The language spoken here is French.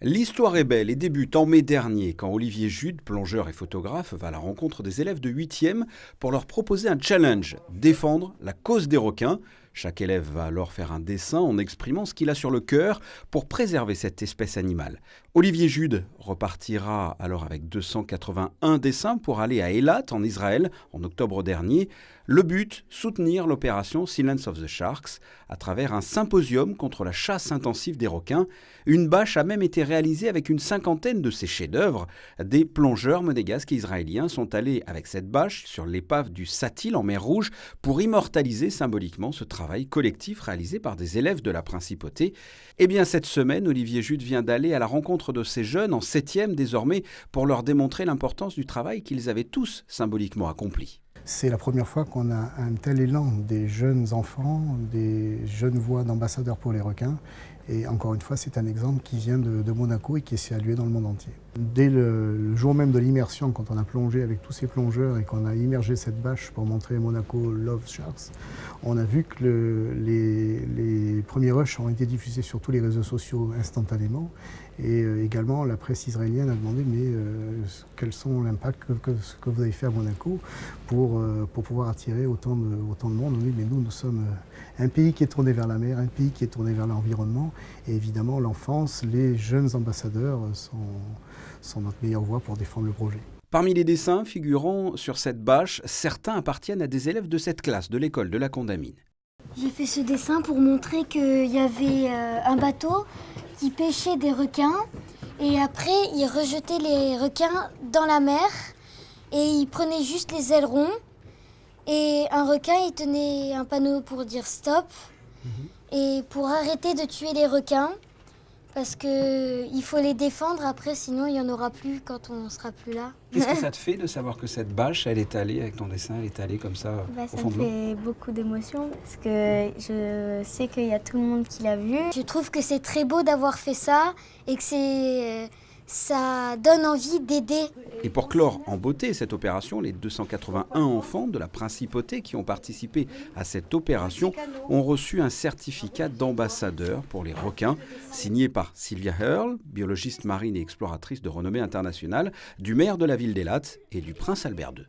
L'histoire est belle et débute en mai dernier quand Olivier Jude, plongeur et photographe, va à la rencontre des élèves de 8e pour leur proposer un challenge, défendre la cause des requins. Chaque élève va alors faire un dessin en exprimant ce qu'il a sur le cœur pour préserver cette espèce animale. Olivier Jude repartira alors avec 281 dessins pour aller à Eilat en Israël en octobre dernier. Le but, soutenir l'opération Silence of the Sharks à travers un symposium contre la chasse intensive des requins. Une bâche a même été réalisée avec une cinquantaine de ces chefs-d'œuvre. Des plongeurs monégasques et israéliens sont allés avec cette bâche sur l'épave du Satil en mer Rouge pour immortaliser symboliquement ce travail collectif réalisé par des élèves de la Principauté. Eh bien, cette semaine, Olivier Jude vient d'aller à la rencontre de ces jeunes en 7e désormais pour leur démontrer l'importance du travail qu'ils avaient tous symboliquement accompli. C'est la première fois qu'on a un tel élan des jeunes enfants, des jeunes voix d'ambassadeurs pour les requins. Et encore une fois, c'est un exemple qui vient de Monaco et qui est salué dans le monde entier. Dès le jour même de l'immersion, quand on a plongé avec tous ces plongeurs et qu'on a immergé cette bâche pour montrer Monaco Love Sharks, on a vu que les premiers rushs ont été diffusés sur tous les réseaux sociaux instantanément. Et également, la presse israélienne a demandé quels sont l'impact que vous avez fait à Monaco pour pouvoir attirer autant de monde. On dit, mais nous sommes un pays qui est tourné vers la mer, un pays qui est tourné vers l'environnement. Et évidemment, l'enfance, les jeunes ambassadeurs sont notre meilleure voie pour défendre le projet. Parmi les dessins figurant sur cette bâche, certains appartiennent à des élèves de cette classe de l'école de la Condamine. J'ai fait ce dessin pour montrer qu'il y avait un bateau qui pêchait des requins et après il rejetait les requins dans la mer et il prenait juste les ailerons et un requin il tenait un panneau pour dire stop et pour arrêter de tuer les requins parce qu'il faut les défendre après sinon il n'y en aura plus quand on ne sera plus là. Qu'est-ce que ça te fait de savoir que cette bâche, elle est allée avec ton dessin, elle est allée comme ça au fond de l'eau ? Ça me fait beaucoup d'émotions parce que je sais qu'il y a tout le monde qui l'a vu. Je trouve que c'est très beau d'avoir fait ça et que ça donne envie d'aider. Et pour clore en beauté cette opération, les 281 enfants de la Principauté qui ont participé à cette opération ont reçu un certificat d'ambassadeur pour les requins, signé par Sylvia Earle, biologiste marine et exploratrice de renommée internationale, du maire de la ville d'Eilat et du prince Albert II.